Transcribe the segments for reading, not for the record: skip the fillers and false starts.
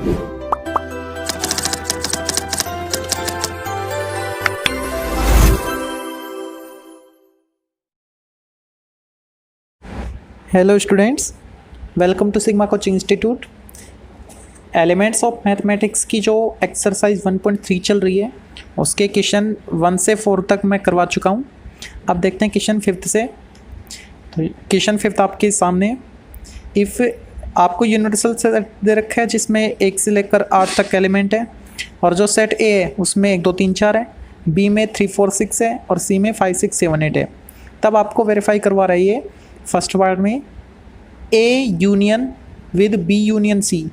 Hello students, welcome to sigma coaching institute. Elements of mathematics की जो exercise 1.3 चल रही है उसके क्वेश्चन 1 से 4 तक मैं करवा चुका हूँ। अब देखते हैं क्वेश्चन 5 से। तो क्वेश्चन 5 आपके सामने, इफ़ आपको यूनिवर्सल सेट दे रखा है जिसमें 1 से लेकर 8 तक एलिमेंट है, और जो सेट ए है उसमें 1 2 3 4 है, बी में 3 4 6 है और सी में 5 6 7 8 है। तब आपको वेरीफाई करवा रही है फर्स्ट पार्ट में A union with B union C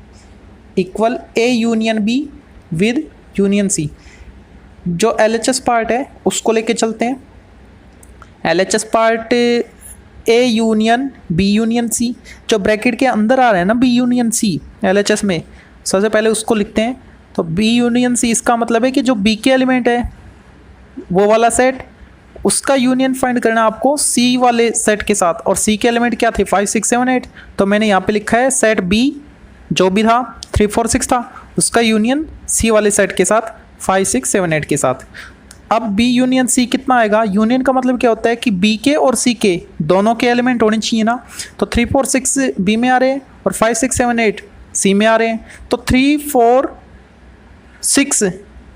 equal A union B with union C. जो LHS पार्ट है उसको लेके चलते हैं। LHS part A union B union C, जो ब्रैकेट के अंदर आ रहा है ना बी यूनियन सी LHS में, सबसे पहले उसको लिखते हैं। तो बी यूनियन सी इसका मतलब है कि जो बी के एलिमेंट है वो वाला सेट, उसका यूनियन फाइंड करना आपको सी वाले सेट के साथ। और सी के एलिमेंट क्या थे? 5 6 7 8। तो मैंने यहाँ पे लिखा है सेट बी जो भी था 3 4 6 था, उसका यूनियन सी वाले सेट के साथ 5 6 7 8 के साथ। अब बी यूनियन सी कितना आएगा? यूनियन का मतलब क्या होता है कि बी के और सी के दोनों के एलिमेंट होने चाहिए ना। तो 3 4 6 बी में आ रहे हैं और 5 6 7 8 सी में आ रहे हैं। तो 3 4 6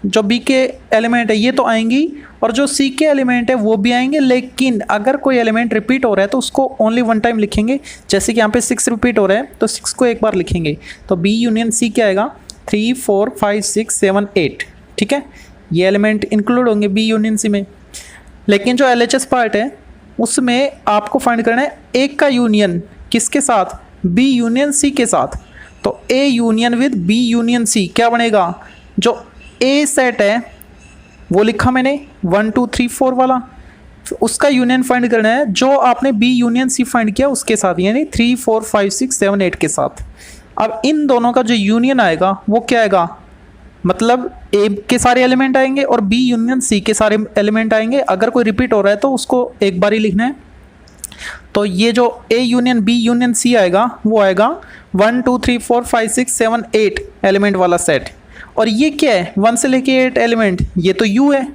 जो बी के एलिमेंट है ये तो आएंगी, और जो सी के एलिमेंट है वो भी आएंगे। लेकिन अगर कोई एलिमेंट रिपीट हो रहा है तो उसको ओनली वन टाइम लिखेंगे। जैसे कि यहाँ पे 6 रिपीट हो रहा है तो 6 को एक बार लिखेंगे। तो बी यूनियन सी क्या आएगा? 3 4 5 6 7 8। ठीक है, ये एलिमेंट इंक्लूड होंगे बी यूनियन सी में। लेकिन जो LHS पार्ट है उसमें आपको फाइंड करना है एक का यूनियन किसके साथ? बी यूनियन सी के साथ। तो A union with B union C क्या बनेगा? जो ए सेट है वो लिखा मैंने 1 2 3 4 वाला, उसका यूनियन फाइंड करना है जो आपने बी यूनियन सी फाइंड किया उसके साथ, यानी 3 4 5 6 7 8 के साथ। अब इन दोनों का जो यूनियन आएगा वो क्या आएगा? मतलब ए के सारे एलिमेंट आएंगे और बी यूनियन सी के सारे एलिमेंट आएंगे। अगर कोई रिपीट हो रहा है तो उसको एक बार ही लिखना है। तो ये जो A union B union C आएगा वो आएगा 1 2 3 4 5 6 7 8 एलिमेंट वाला सेट। और ये क्या है? 1 से लेके 8 एलिमेंट, ये तो यू है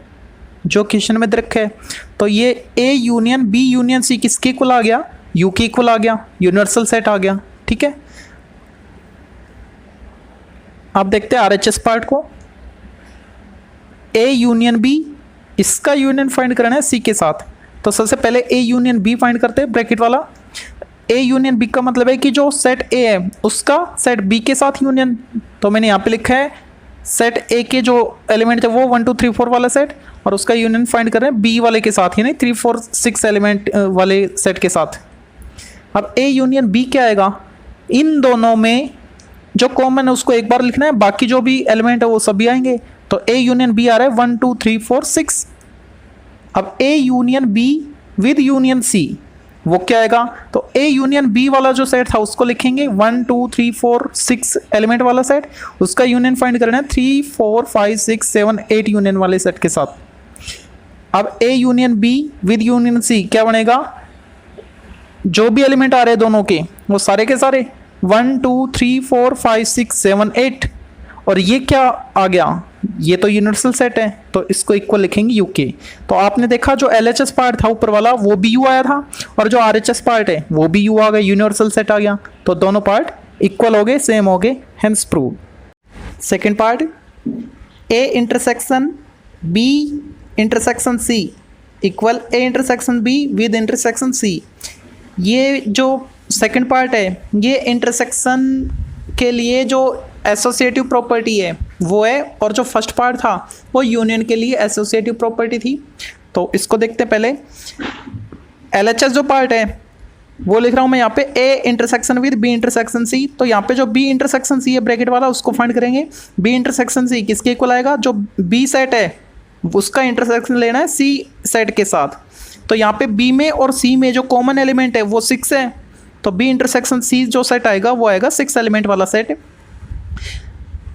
जो क्वेश्चन में दे रखा है। तो ये A union B union C किसके इक्वल आ गया? यू के इक्वल आ गया, यूनिवर्सल सेट आ गया। ठीक है, अब देखते हैं RHS पार्ट को। ए यूनियन बी, इसका यूनियन फाइंड करना है सी के साथ। तो सबसे पहले ए यूनियन बी फाइंड करते हैं, ब्रैकेट वाला। ए यूनियन बी का मतलब है कि जो सेट ए है उसका सेट बी के साथ यूनियन। तो मैंने यहाँ पे लिखा है सेट ए के जो एलिमेंट थे वो 1 2 3 4 वाला सेट, और उसका यूनियन फाइंड कर रहे हैं बी वाले के साथ, यानी 3 4 6 एलिमेंट वाले सेट के साथ। अब ए यूनियन बी क्या आएगा? इन दोनों में जो कॉमन है उसको एक बार लिखना है, बाकी जो भी एलिमेंट है वो सभी आएंगे। तो ए यूनियन बी आ रहा है 1 2 3 4 6। अब A union B with union C वो क्या आएगा? तो ए यूनियन बी वाला जो सेट था उसको लिखेंगे 1 2 3 4 6 एलिमेंट वाला सेट, उसका यूनियन फाइंड करना है 3 4 5 6 7 8 यूनियन वाले सेट के साथ। अब A union B with union C क्या बनेगा? जो भी एलिमेंट आ रहे हैं दोनों के वो सारे के सारे 1 2 3 4 5 6 7 8। और ये क्या आ गया? ये तो यूनिवर्सल सेट है तो इसको इक्वल लिखेंगे यू के। तो आपने देखा जो LHS पार्ट था ऊपर वाला वो भी यू आया था, और जो RHS पार्ट है वो भी यू आ गया, यूनिवर्सल सेट आ गया। तो दोनों पार्ट इक्वल हो गए, सेम हो गए, hence prove. Second part, A intersection B intersection C equal A intersection B with intersection C. ये जो सेकेंड पार्ट है ये इंटरसेक्शन के लिए जो एसोसिएटिव प्रॉपर्टी है वो है, और जो फर्स्ट पार्ट था वो यूनियन के लिए एसोसिएटिव प्रॉपर्टी थी। तो इसको देखते हैं पहले। LHS जो पार्ट है वो लिख रहा हूँ मैं यहाँ पे A intersection with B intersection C. तो यहाँ पे जो बी इंटरसेक्शन सी है ब्रैकेट वाला उसको फाइंड करेंगे। बी इंटरसेक्शन सी किसके इक्वल आएगा? जो बी सेट है उसका इंटरसेक्शन लेना है सी सेट के साथ। तो यहाँ पे बी में और सी में जो कॉमन एलिमेंट है वो 6 है। तो बी इंटरसेक्शन सी जो सेट आएगा वो आएगा 6 एलिमेंट वाला सेट।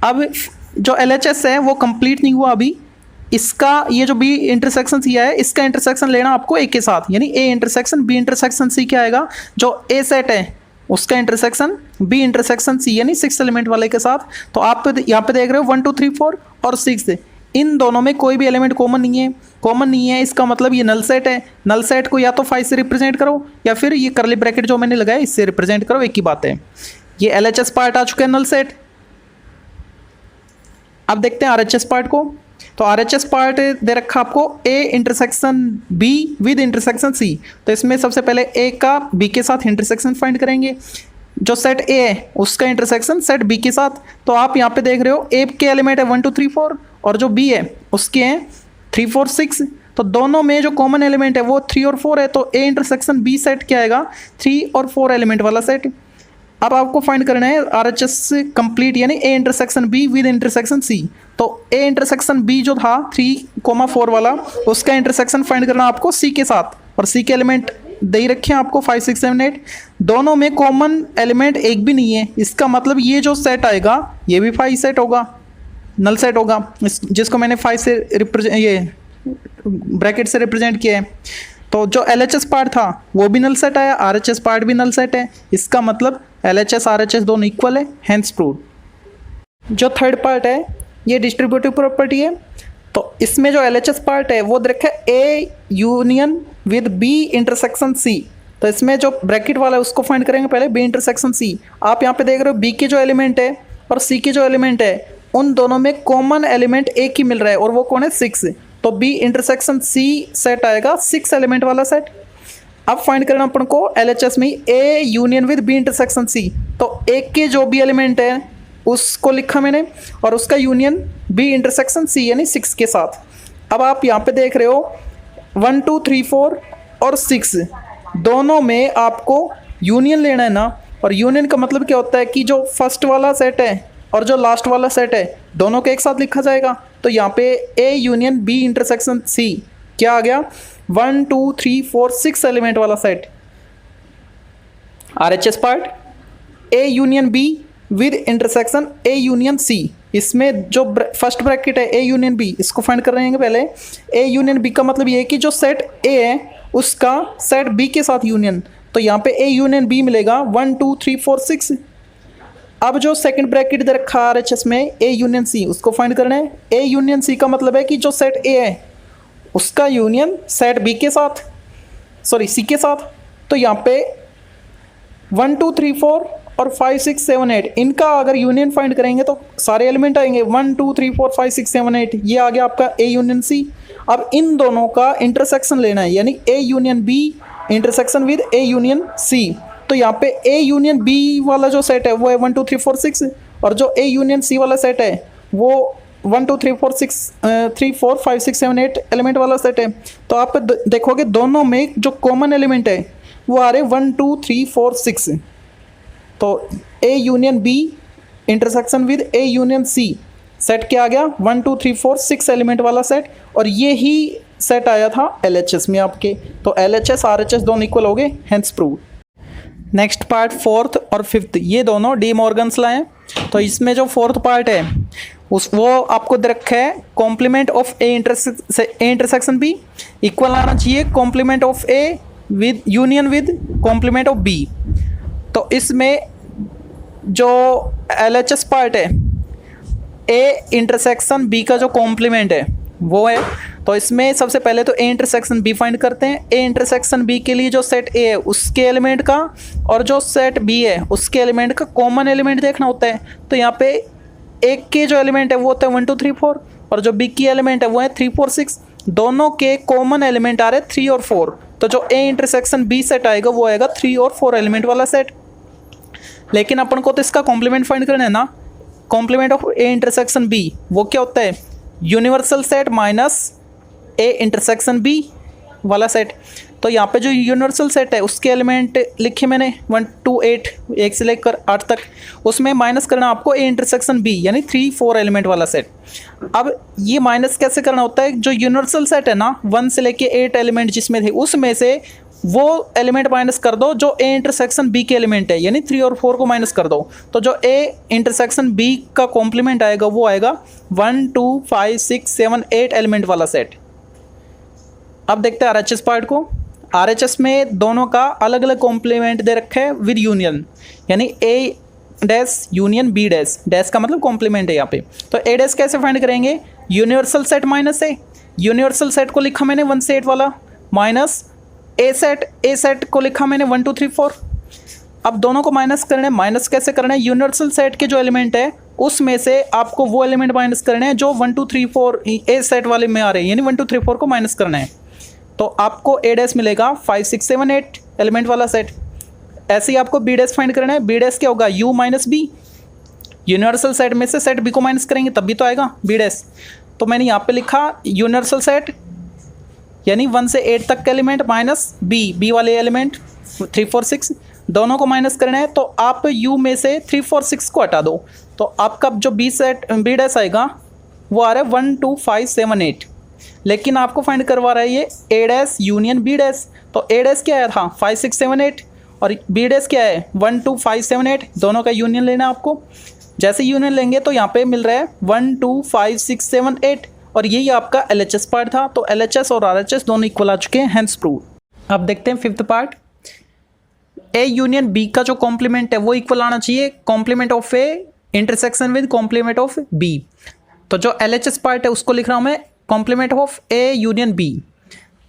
अब जो LHS है वो कंप्लीट नहीं हुआ अभी। इसका ये जो बी इंटरसेक्शन सी है इसका इंटरसेक्शन लेना आपको ए के साथ, यानी A intersection B intersection C क्या आएगा? जो ए सेट है उसका इंटरसेक्शन बी इंटरसेक्शन सी यानी 6 एलिमेंट वाले के साथ। तो आप यहाँ पे देख रहे हो 1 2 3 4 और 6, इन दोनों में कोई भी एलिमेंट कॉमन नहीं है, इसका मतलब ये नल सेट है। नल सेट को या तो 5 से रिप्रेजेंट करो या फिर ये करली ब्रैकेट जो मैंने लगाया इससे रिप्रेजेंट करो, एक ही बात है। ये एलएचएस पार्ट आ चुका है नल सेट। अब देखते हैं आरएचएस पार्ट को। तो आरएचएस पार्ट दे रखा आपको A intersection B with intersection C. तो इसमें सबसे पहले ए का बी के साथ इंटरसेक्शन फाइंड करेंगे। जो सेट ए है उसका इंटरसेक्शन सेट बी के साथ। तो आप यहाँ पे देख रहे हो ए के एलिमेंट है 1 2 3 4 और जो बी है उसके हैं 3 4 6। तो दोनों में जो कॉमन एलिमेंट है वो 3 और 4 है। तो ए इंटरसेक्शन बी सेट क्या आएगा, 3 और 4 एलिमेंट वाला सेट। अब आपको फाइंड करना है आरएचएस कंप्लीट यानी A intersection B with intersection C. तो ए इंटरसेक्शन बी जो था 3,4 वाला उसका इंटरसेक्शन फाइंड करना आपको सी के साथ, और सी के एलिमेंट दे ही रखे हैं आपको 5 6 7 8। दोनों में कॉमन एलिमेंट एक भी नहीं है, इसका मतलब ये जो सेट आएगा ये भी 5 सेट होगा, नल सेट होगा, जिसको मैंने 5 से ये ब्रैकेट से रिप्रेजेंट किया है। तो जो एलएचएस पार्ट था वो भी नल सेट आया, आरएचएस पार्ट भी नल सेट है, इसका मतलब एलएचएस आरएचएस दोनों इक्वल है, हेंस प्रूव्ड। जो थर्ड पार्ट है ये डिस्ट्रीब्यूटिव प्रॉपर्टी है। तो इसमें जो एलएचएस पार्ट है वो देखा A union with B intersection C. तो इसमें जो ब्रैकेट वाला है उसको फाइंड करेंगे पहले, बी इंटरसेक्शन सी। आप यहाँ पे देख रहे हो बी के जो एलिमेंट है और सी के जो एलिमेंट है उन दोनों में कॉमन एलिमेंट एक ही मिल रहा है और वो कौन है, 6। तो बी इंटरसेक्शन सी सेट आएगा 6 एलिमेंट वाला सेट। अब फाइंड करना अपन को एलएचएस में A union with B intersection C. तो ए के जो भी एलिमेंट है उसको लिखा मैंने और उसका यूनियन बी इंटरसेक्शन सी यानी 6 के साथ। अब आप यहाँ पे देख रहे हो 1 2 3 4 और 6 दोनों में आपको यूनियन लेना है ना। और यूनियन का मतलब क्या होता है कि जो फर्स्ट वाला सेट है और जो लास्ट वाला सेट है दोनों के एक साथ लिखा जाएगा। तो यहाँ पे A union B intersection C क्या आ गया, 1 2 3 4 6 एलिमेंट वाला set. RHS part A union B with intersection A union C. इसमें जो फर्स्ट ब्रैकेट है ए यूनियन बी, इसको फाइंड कर रहे हैं पहले। ए यूनियन बी का मतलब ये है कि जो सेट ए है उसका सेट बी के साथ यूनियन। तो यहाँ पे ए यूनियन बी मिलेगा 1 2 3 4 6। अब जो सेकंड ब्रैकेट दे रखा है आरएचएस में ए यूनियन सी, उसको फाइंड करना है। ए यूनियन सी का मतलब है कि जो सेट ए है उसका यूनियन सेट बी के साथ, सॉरी सी के साथ। तो यहाँ पे 1 2 3 4 और 5 6 7 8 इनका अगर यूनियन फाइंड करेंगे तो सारे एलिमेंट आएंगे 1 2 3 4 5 6 7 8। ये आ गया आपका ए यूनियन सी। अब इन दोनों का इंटरसेक्शन लेना है यानी A union B intersection with A union C. तो यहाँ पे ए यूनियन बी वाला जो सेट है वो है 1 2 3 4 6 और जो ए यूनियन सी वाला सेट है वो 1 2 3 4 6 3 4 5 6 7 8 एलिमेंट वाला सेट है। तो आप देखोगे दोनों में जो कॉमन एलिमेंट है वो आ रहे 1 2 3 4 6। तो A union B intersection with A union C set क्या आ गया, 1 2 3 4 6 एलिमेंट वाला सेट। और ये ही सेट आया था एलएचएस में आपके। तो एलएचएस आरएचएस दोनों इक्वल हो गए, hence prove. Next part fourth और फिफ्थ ये दोनों डी मॉर्गन्स लाए। तो इसमें जो फोर्थ पार्ट है वो आपको दे रखा है complement of A intersection B equal आना चाहिए complement of A with union with complement of B. तो इसमें जो एलएचएस पार्ट है ए इंटरसेक्शन बी का जो कॉम्प्लीमेंट है वो है। तो इसमें सबसे पहले तो ए इंटरसेक्शन बी फाइंड करते हैं। ए इंटरसेक्शन बी के लिए जो सेट ए है उसके एलिमेंट का और जो सेट बी है उसके एलिमेंट का कॉमन एलिमेंट देखना होता है। तो यहाँ पे एक के जो एलिमेंट है वो होता है 1 2 3 4 और जो बी की एलिमेंट है वो है 3 4 6। दोनों के कॉमन एलिमेंट आ रहे 3 और 4। तो जो ए इंटरसेक्शन बी सेट आएगा वो आएगा 3 और 4 एलिमेंट वाला सेट। लेकिन अपन को तो इसका कॉम्प्लीमेंट फाइंड करना है ना। Complement of A intersection B वो क्या होता है, universal set minus A intersection B वाला सेट। तो यहाँ पे जो यूनिवर्सल सेट है उसके एलिमेंट लिखे मैंने 1 2 8 1 से लेकर 8 तक, उसमें माइनस करना आपको ए इंटरसेक्शन बी यानी 3 4 एलिमेंट वाला सेट। अब ये माइनस कैसे करना होता है, जो यूनिवर्सल सेट है ना 1 से लेके 8 एलिमेंट जिसमें थे उसमें से वो एलिमेंट माइनस कर दो जो ए इंटरसेक्शन बी के एलिमेंट है यानी 3 और 4 को माइनस कर दो। तो जो ए इंटरसेक्शन बी का कॉम्प्लीमेंट आएगा वो आएगा 1 2 5 6 7 8 एलिमेंट वाला सेट। अब देखते हैं आरएचएस पार्ट को। आरएचएस में दोनों का अलग अलग कॉम्प्लीमेंट दे रखा है विद यूनियन यानी A dash union B dash, dash का मतलब कॉम्प्लीमेंट है यहाँ पे। तो ए डैश कैसे फाइंड करेंगे, universal set minus A, universal set को लिखा मैंने 1 से 8 वाला, माइनस ए सेट को लिखा मैंने 1 2 3 4। अब दोनों को माइनस करना है, माइनस कैसे करना है, यूनिवर्सल सेट के जो एलिमेंट है उसमें से आपको वो एलिमेंट माइनस करने हैं जो 1 2 3 4 ए सेट वाले में आ रहे हैं, यानी 1 2 3 4 को माइनस करना है। तो आपको ए डैश मिलेगा 5 6 7 8 एलिमेंट वाला सेट। ऐसे ही आपको बी डैश फाइंड करना है, बी डैश क्या होगा, U minus B, universal set में से सेट बी को माइनस करेंगे तब भी तो आएगा बी डैश। तो मैंने यहाँ पे लिखा यूनिवर्सल सेट यानी 1 से 8 तक के एलिमेंट माइनस बी वाले एलिमेंट 3 4 6, दोनों को माइनस करना है। तो आप u में से 3 4 6 को हटा दो, तो आपका जो बी डैश आएगा वो आ रहा है 1 2 5 7 8। लेकिन आपको फाइंड करवा रहा है ये ए डैश यूनियन बी डैश। तो ए डैश क्या आया था 5 6 7 8 और बी डैश क्या है 1 2 5 7 8, दोनों का यूनियन लेना है आपको। जैसे यूनियन लेंगे तो यहाँ पे मिल रहा है 1 2 5 6 7 8 और यही आपका LHS पार्ट था। तो LHS और RHS दोनों इक्वल आ चुके हैं, हेंस प्रूव। अब देखते हैं fifth part, A union B का जो कॉम्प्लीमेंट है वो इक्वल आना चाहिए complement of A intersection with complement of B. तो जो LHS पार्ट है उसको लिख रहा हूँ मैं complement of A union B.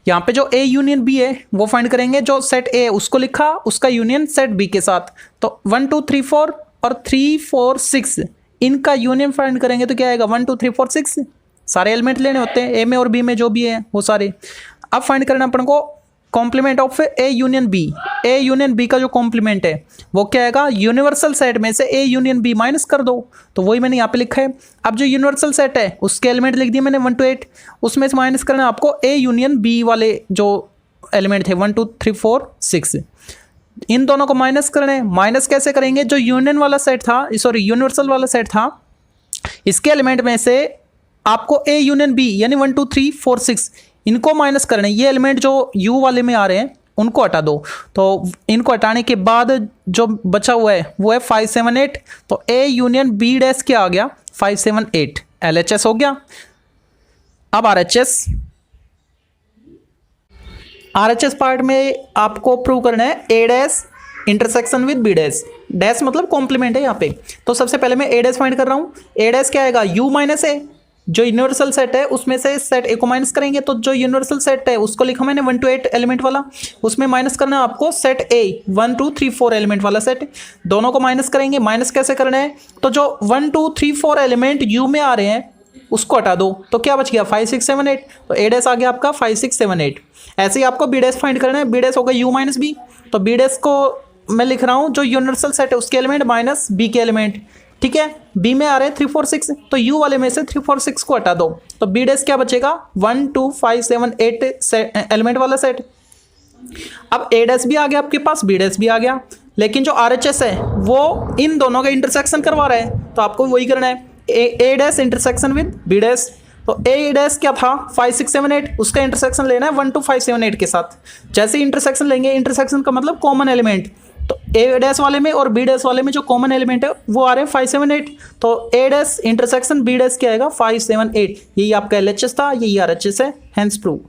यहाँ पे जो ए यूनियन बी है वो फाइंड करेंगे, जो सेट ए उसको लिखा उसका यूनियन सेट बी के साथ। तो 1 2 3 4 और 3 4 6 इनका यूनियन फाइंड करेंगे तो क्या आएगा 1 2 3 4 6, सारे एलिमेंट लेने होते हैं ए में और बी में जो भी है वो सारे। अब फाइंड करना अपन को complement of A union B. A union B का जो कॉम्प्लीमेंट है वो क्या आएगा, यूनिवर्सल सेट में से ए यूनियन बी माइनस कर दो, तो वही मैंने यहाँ पे लिखा है। अब जो यूनिवर्सल सेट है उसके एलिमेंट लिख दिए मैंने 1 to 8, उसमें से माइनस करना है आपको ए यूनियन बी वाले जो एलिमेंट थे 1 2 3 4 6, इन दोनों को माइनस करना है। माइनस कैसे करेंगे, जो यूनियन वाला सेट था, सॉरी यूनिवर्सल वाला सेट था, इसके एलिमेंट में से आपको ए यूनियन बी यानी 1 2 3 4 6 इनको माइनस करना है। ये एलिमेंट जो यू वाले में आ रहे हैं उनको हटा दो, तो इनको हटाने के बाद जो बचा हुआ है वो है 5 7 8। तो ए यूनियन बी डैश क्या आ गया 5 7 8, LHS हो गया। अब RHS पार्ट में आपको प्रूव करना है A dash intersection with B dash. Dash मतलब कॉम्प्लीमेंट है यहाँ पे। तो सबसे पहले मैं ए डैश फाइंड कर रहा हूँ। ए डैश क्या आएगा, यू माइनस ए, जो यूनिवर्सल सेट है उसमें से सेट ए को माइनस करेंगे। तो जो यूनिवर्सल सेट है उसको लिखा मैंने 1 to 8 एलिमेंट वाला, उसमें माइनस करना है आपको सेट ए 1 2 3 4 एलिमेंट वाला सेट, दोनों को माइनस करेंगे। माइनस कैसे करना है, तो जो 1 2 3 4 एलिमेंट यू में आ रहे हैं उसको हटा दो, तो क्या बच गया 5 6 7 8। तो ए डैश आ गया आपका 5 6 7 8। ऐसे ही आपको बी डैश फाइंड करना है। बी डैश होगा यू माइनस बी, तो बी डैश को मैं लिख रहा हूँ जो यूनिवर्सल सेट है उसके एलिमेंट माइनस बी के एलिमेंट, ठीक है। बी में आ रहे हैं 3 4 6, तो यू वाले में से 3 4 6 को हटा दो, तो बी डैश क्या बचेगा 1 2 5 7 8 एलिमेंट वाला सेट। अब ए डैश भी आ गया आपके पास, बी डैश भी आ गया, लेकिन जो RHS है वो इन दोनों का इंटरसेक्शन करवा रहा है, तो आपको वही करना है A dash intersection with B dash. तो ए डैश क्या था 5 6 7 8, उसका इंटरसेक्शन लेना है 1 2 5 7 8 के साथ। जैसे ही इंटरसेक्शन लेंगे, इंटरसेक्शन का मतलब कॉमन एलिमेंट, तो ए डैश वाले में और बी डैश वाले में जो कॉमन एलिमेंट है वो आ रहे हैं 5 7 8। तो A dash intersection B dash क्या आएगा 5 7 8। यही आपका LHS था, यही RHS है, हेंस प्रूव।